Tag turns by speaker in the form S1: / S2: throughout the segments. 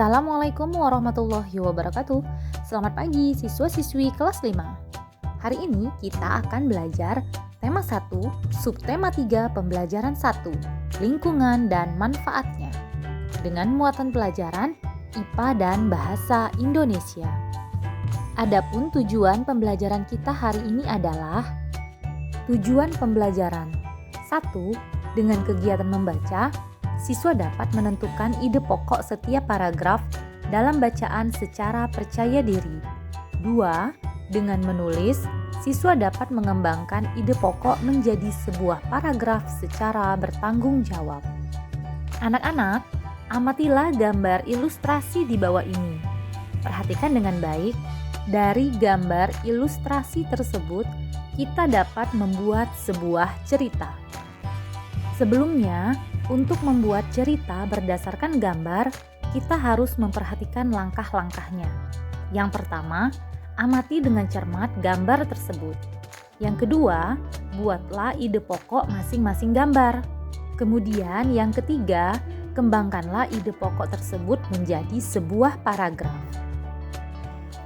S1: Assalamualaikum warahmatullahi wabarakatuh. Selamat pagi siswa-siswi kelas 5. Hari ini kita akan belajar tema 1, subtema 3 pembelajaran 1, lingkungan dan manfaatnya. Dengan muatan pelajaran IPA dan Bahasa Indonesia. Adapun tujuan pembelajaran kita hari ini adalah tujuan pembelajaran 1. Dengan kegiatan membaca, siswa dapat menentukan ide pokok setiap paragraf dalam bacaan secara percaya diri. 2. Dengan menulis, siswa dapat mengembangkan ide pokok menjadi sebuah paragraf secara bertanggung jawab. Anak-anak, amatilah gambar ilustrasi di bawah ini. Perhatikan dengan baik. Dari gambar ilustrasi tersebut, kita dapat membuat sebuah cerita. Sebelumnya, untuk membuat cerita berdasarkan gambar, kita harus memperhatikan langkah-langkahnya. Yang pertama, amati dengan cermat gambar tersebut. Yang kedua, buatlah ide pokok masing-masing gambar. Kemudian yang ketiga, kembangkanlah ide pokok tersebut menjadi sebuah paragraf.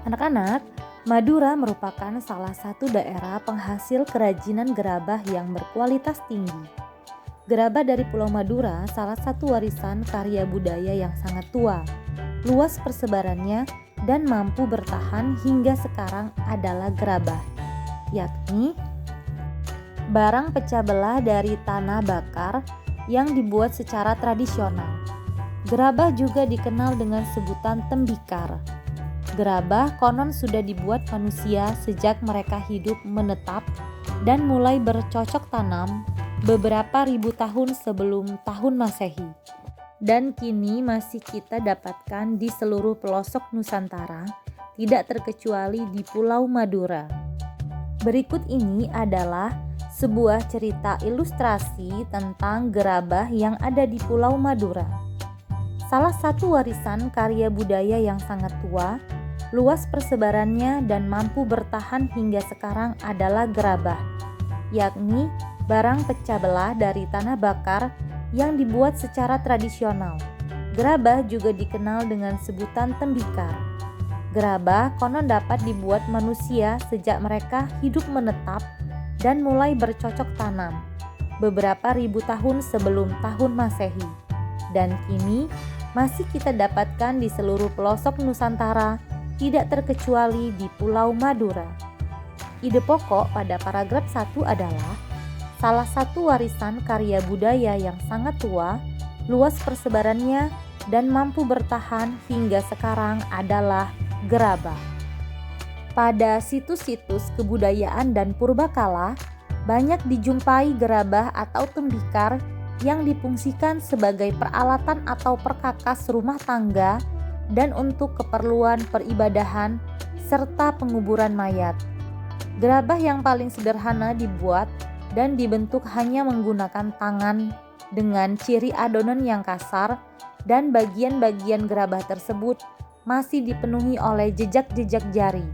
S1: Anak-anak, Madura merupakan salah satu daerah penghasil kerajinan gerabah yang berkualitas tinggi. Gerabah dari Pulau Madura salah satu warisan karya budaya yang sangat tua. Luas persebarannya dan mampu bertahan hingga sekarang adalah gerabah, yakni barang pecah belah dari tanah bakar yang dibuat secara tradisional. Gerabah juga dikenal dengan sebutan tembikar. Gerabah konon sudah dibuat manusia sejak mereka hidup menetap dan mulai bercocok tanam beberapa ribu tahun sebelum tahun Masehi, dan kini masih kita dapatkan di seluruh pelosok Nusantara, tidak terkecuali di Pulau Madura. Berikut ini adalah sebuah cerita ilustrasi tentang gerabah yang ada di Pulau Madura. Salah satu warisan karya budaya yang sangat tua, luas persebarannya dan mampu bertahan hingga sekarang adalah gerabah, yakni barang pecah belah dari tanah bakar yang dibuat secara tradisional. Gerabah juga dikenal dengan sebutan tembikar. Gerabah konon dapat dibuat manusia sejak mereka hidup menetap dan mulai bercocok tanam beberapa ribu tahun sebelum tahun Masehi, dan kini masih kita dapatkan di seluruh pelosok Nusantara, tidak terkecuali di Pulau Madura. Ide pokok pada paragraf 1 adalah salah satu warisan karya budaya yang sangat tua, luas persebarannya, dan mampu bertahan hingga sekarang adalah gerabah. Pada situs-situs kebudayaan dan purbakala, banyak dijumpai gerabah atau tembikar yang difungsikan sebagai peralatan atau perkakas rumah tangga dan untuk keperluan peribadahan serta penguburan mayat. Gerabah yang paling sederhana dibuat dan dibentuk hanya menggunakan tangan dengan ciri adonan yang kasar, dan bagian-bagian gerabah tersebut masih dipenuhi oleh jejak-jejak jari.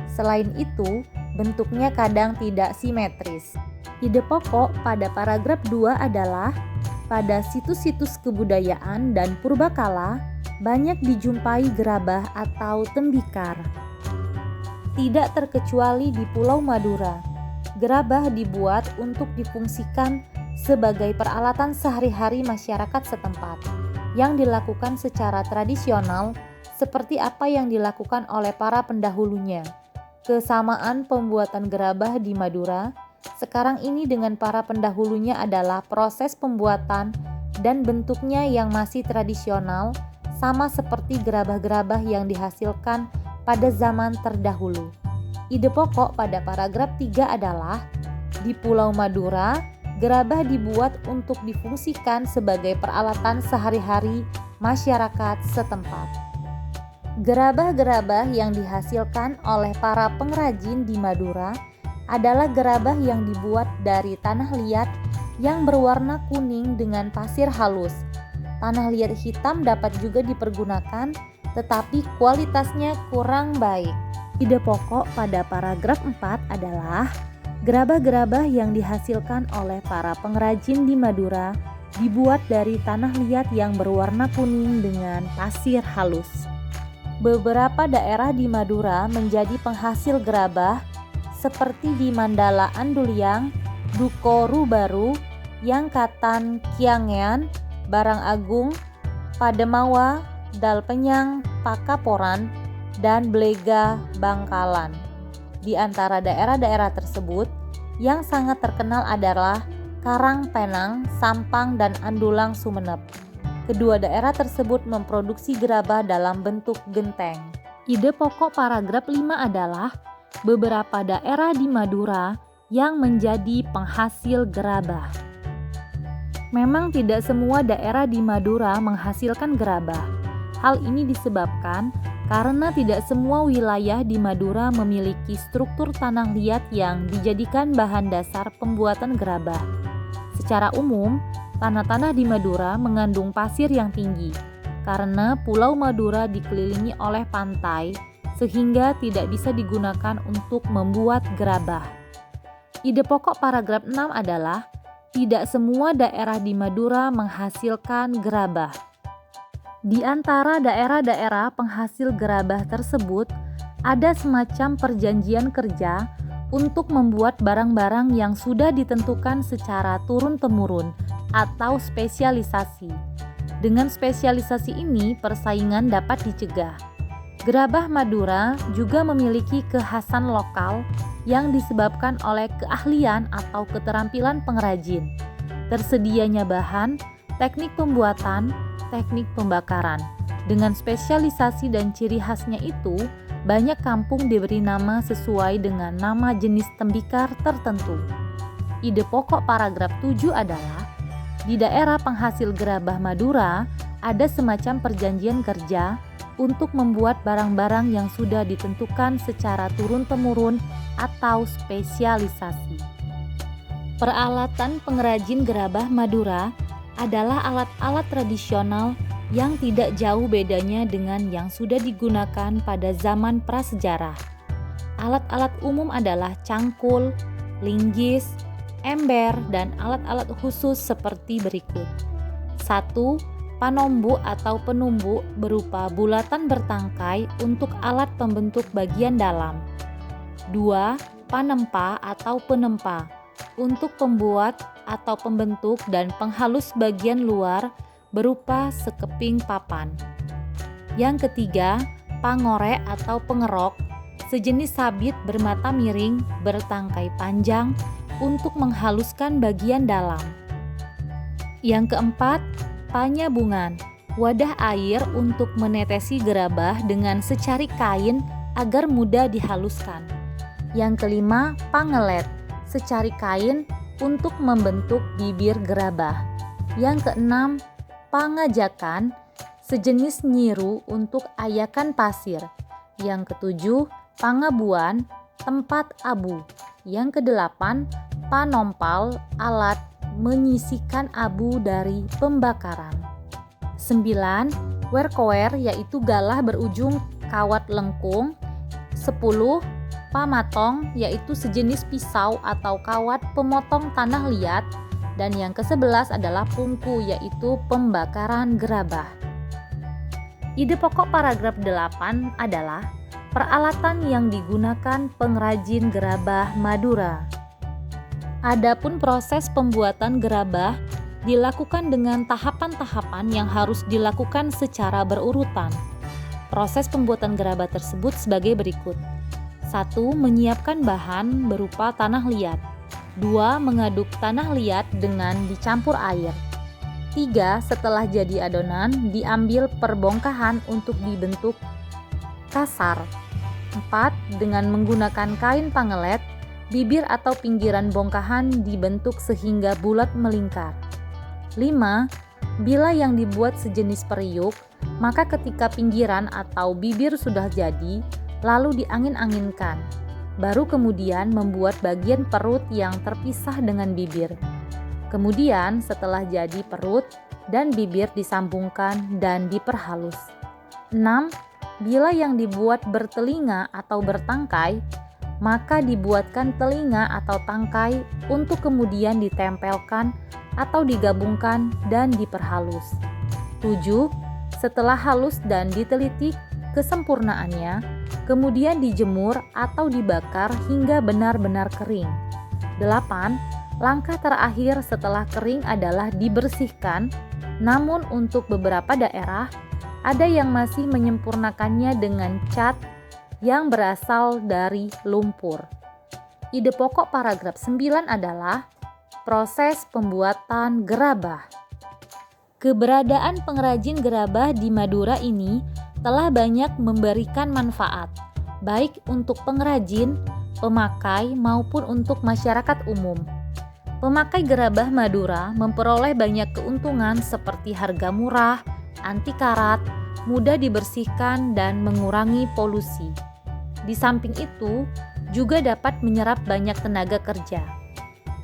S1: Selain itu, bentuknya kadang tidak simetris. Ide pokok pada paragraf 2 adalah pada situs-situs kebudayaan dan purbakala banyak dijumpai gerabah atau tembikar. Tidak terkecuali di Pulau Madura. Gerabah dibuat untuk difungsikan sebagai peralatan sehari-hari masyarakat setempat yang dilakukan secara tradisional seperti apa yang dilakukan oleh para pendahulunya. Kesamaan pembuatan gerabah di Madura sekarang ini dengan para pendahulunya adalah proses pembuatan dan bentuknya yang masih tradisional, sama seperti gerabah-gerabah yang dihasilkan pada zaman terdahulu. Ide pokok pada paragraf 3 adalah di Pulau Madura, gerabah dibuat untuk difungsikan sebagai peralatan sehari-hari masyarakat setempat. Gerabah-gerabah yang dihasilkan oleh para pengrajin di Madura adalah gerabah yang dibuat dari tanah liat yang berwarna kuning dengan pasir halus. Tanah liat hitam dapat juga dipergunakan, tetapi kualitasnya kurang baik. Ide pokok pada paragraf 4 adalah gerabah-gerabah yang dihasilkan oleh para pengrajin di Madura dibuat dari tanah liat yang berwarna kuning dengan pasir halus. Beberapa daerah di Madura menjadi penghasil gerabah seperti di Mandala Anduliang, Dukoru Baru, Yangkatan Kiangean, Barang Agung, Pademawa, Dalpenyang, Pakaporan, dan Blega Bangkalan. Di antara daerah-daerah tersebut, yang sangat terkenal adalah Karangpenang, Sampang, dan Andulang Sumenep. Kedua daerah tersebut memproduksi gerabah dalam bentuk genteng. Ide pokok paragraf 5 adalah beberapa daerah di Madura yang menjadi penghasil gerabah. Memang tidak semua daerah di Madura menghasilkan gerabah. Hal ini disebabkan karena tidak semua wilayah di Madura memiliki struktur tanah liat yang dijadikan bahan dasar pembuatan gerabah. Secara umum, tanah-tanah di Madura mengandung pasir yang tinggi karena Pulau Madura dikelilingi oleh pantai sehingga tidak bisa digunakan untuk membuat gerabah. Ide pokok paragraf 6 adalah tidak semua daerah di Madura menghasilkan gerabah. Di antara daerah-daerah penghasil gerabah tersebut, ada semacam perjanjian kerja untuk membuat barang-barang yang sudah ditentukan secara turun-temurun atau spesialisasi. Dengan spesialisasi ini, persaingan dapat dicegah. Gerabah Madura juga memiliki kekhasan lokal yang disebabkan oleh keahlian atau keterampilan pengrajin, tersedianya bahan, teknik pembuatan, teknik pembakaran. Dengan spesialisasi dan ciri khasnya itu, banyak kampung diberi nama sesuai dengan nama jenis tembikar tertentu. Ide pokok paragraf 7 adalah, di daerah penghasil gerabah Madura ada semacam perjanjian kerja untuk membuat barang-barang yang sudah ditentukan secara turun-temurun atau spesialisasi. Peralatan pengrajin gerabah Madura adalah alat-alat tradisional yang tidak jauh bedanya dengan yang sudah digunakan pada zaman prasejarah. Alat-alat umum adalah cangkul, linggis, ember, dan alat-alat khusus seperti berikut. 1. Panombu atau penumbu berupa bulatan bertangkai untuk alat pembentuk bagian dalam. 2. Panempa atau penempa untuk pembuat atau pembentuk dan penghalus bagian luar berupa sekeping papan. Yang ketiga, pangorek atau pengerok, sejenis sabit bermata miring bertangkai panjang untuk menghaluskan bagian dalam. Yang keempat, panyabungan, wadah air untuk menetesi gerabah dengan secari kain agar mudah dihaluskan. Yang kelima, pangelet, secari kain untuk membentuk bibir gerabah. Yang keenam, pangajakan, sejenis nyiru untuk ayakan pasir. Yang ketujuh, pangabuan, tempat abu. Yang kedelapan, panompal, alat menyisikan abu dari pembakaran. 9. Werkower, yaitu galah berujung kawat lengkung. 10. Pamatong, yaitu sejenis pisau atau kawat pemotong tanah liat. Dan yang ke-11 adalah pungku, yaitu pembakaran gerabah. Ide pokok paragraf 8 adalah peralatan yang digunakan pengrajin gerabah Madura. Adapun proses pembuatan gerabah dilakukan dengan tahapan-tahapan yang harus dilakukan secara berurutan. Proses pembuatan gerabah tersebut sebagai berikut. 1. Menyiapkan bahan berupa tanah liat. 2. Mengaduk tanah liat dengan dicampur air. 3. Setelah jadi adonan, diambil perbongkahan untuk dibentuk kasar. 4. Dengan menggunakan kain pangelet, bibir atau pinggiran bongkahan dibentuk sehingga bulat melingkar. 5. Bila yang dibuat sejenis periuk, maka ketika pinggiran atau bibir sudah jadi, lalu diangin-anginkan. Baru kemudian membuat bagian perut yang terpisah dengan bibir. Kemudian setelah jadi perut dan bibir disambungkan dan diperhalus. 6. Bila yang dibuat bertelinga atau bertangkai, maka dibuatkan telinga atau tangkai untuk kemudian ditempelkan atau digabungkan dan diperhalus. 7. Setelah halus dan diteliti kesempurnaannya, kemudian dijemur atau dibakar hingga benar-benar kering. 8. Langkah terakhir setelah kering adalah dibersihkan, namun untuk beberapa daerah, ada yang masih menyempurnakannya dengan cat yang berasal dari lumpur. Ide pokok paragraf 9 adalah proses pembuatan gerabah. Keberadaan pengrajin gerabah di Madura ini telah banyak memberikan manfaat, baik untuk pengrajin, pemakai, maupun untuk masyarakat umum. Pemakai gerabah Madura memperoleh banyak keuntungan seperti harga murah, anti karat, mudah dibersihkan, dan mengurangi polusi. Di samping itu, juga dapat menyerap banyak tenaga kerja.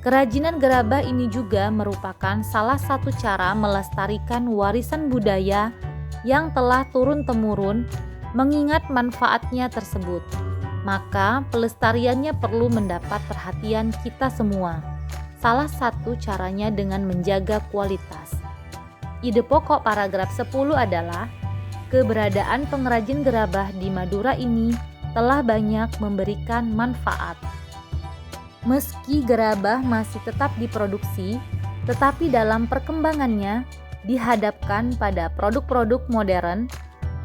S1: Kerajinan gerabah ini juga merupakan salah satu cara melestarikan warisan budaya yang telah turun-temurun, mengingat manfaatnya tersebut. Maka pelestariannya perlu mendapat perhatian kita semua. Salah satu caranya dengan menjaga kualitas. Ide pokok paragraf 10 adalah keberadaan pengrajin gerabah di Madura ini telah banyak memberikan manfaat. Meski gerabah masih tetap diproduksi, tetapi dalam perkembangannya dihadapkan pada produk-produk modern.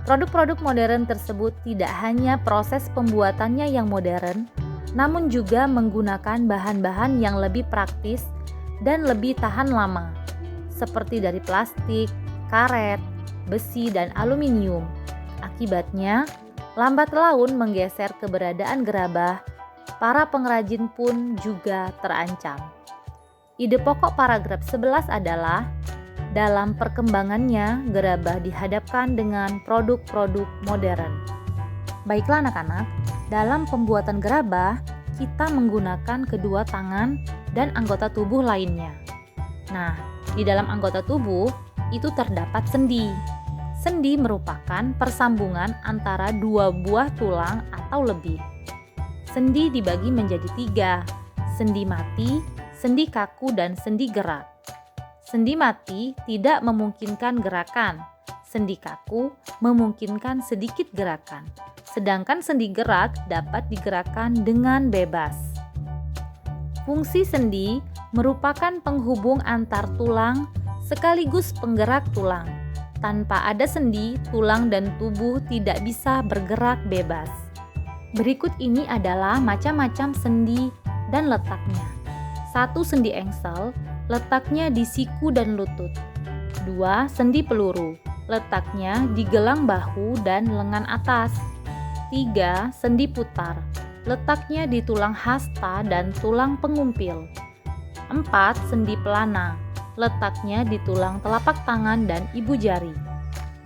S1: Produk-produk modern tersebut tidak hanya proses pembuatannya yang modern, namun juga menggunakan bahan-bahan yang lebih praktis dan lebih tahan lama, seperti dari plastik, karet, besi, dan aluminium. Akibatnya, lambat laun menggeser keberadaan gerabah, para pengrajin pun juga terancam. Ide pokok paragraf 11 adalah dalam perkembangannya, gerabah dihadapkan dengan produk-produk modern. Baiklah anak-anak, dalam pembuatan gerabah, kita menggunakan kedua tangan dan anggota tubuh lainnya. Nah, di dalam anggota tubuh itu terdapat sendi. Sendi merupakan persambungan antara dua buah tulang atau lebih. Sendi dibagi menjadi 3, sendi mati, sendi kaku, dan sendi gerak. Sendi mati tidak memungkinkan gerakan, sendi kaku memungkinkan sedikit gerakan, sedangkan sendi gerak dapat digerakkan dengan bebas. Fungsi sendi merupakan penghubung antar tulang sekaligus penggerak tulang. Tanpa ada sendi, tulang dan tubuh tidak bisa bergerak bebas. Berikut ini adalah macam-macam sendi dan letaknya. 1. Sendi engsel, letaknya di siku dan lutut. 2. Sendi peluru, letaknya di gelang bahu dan lengan atas. 3. Sendi putar, letaknya di tulang hasta dan tulang pengumpil. 4. Sendi pelana, letaknya di tulang telapak tangan dan ibu jari.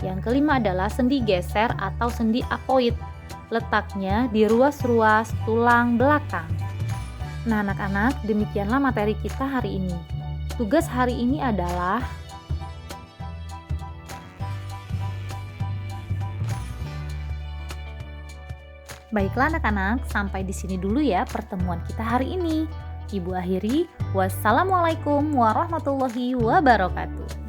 S1: Yang kelima adalah sendi geser atau sendi akoid, letaknya di ruas-ruas tulang belakang. Nah anak-anak, demikianlah materi kita hari ini. Tugas hari ini adalah baiklah anak-anak, sampai di sini dulu ya pertemuan kita hari ini. Ibu akhiri, wassalamualaikum warahmatullahi wabarakatuh.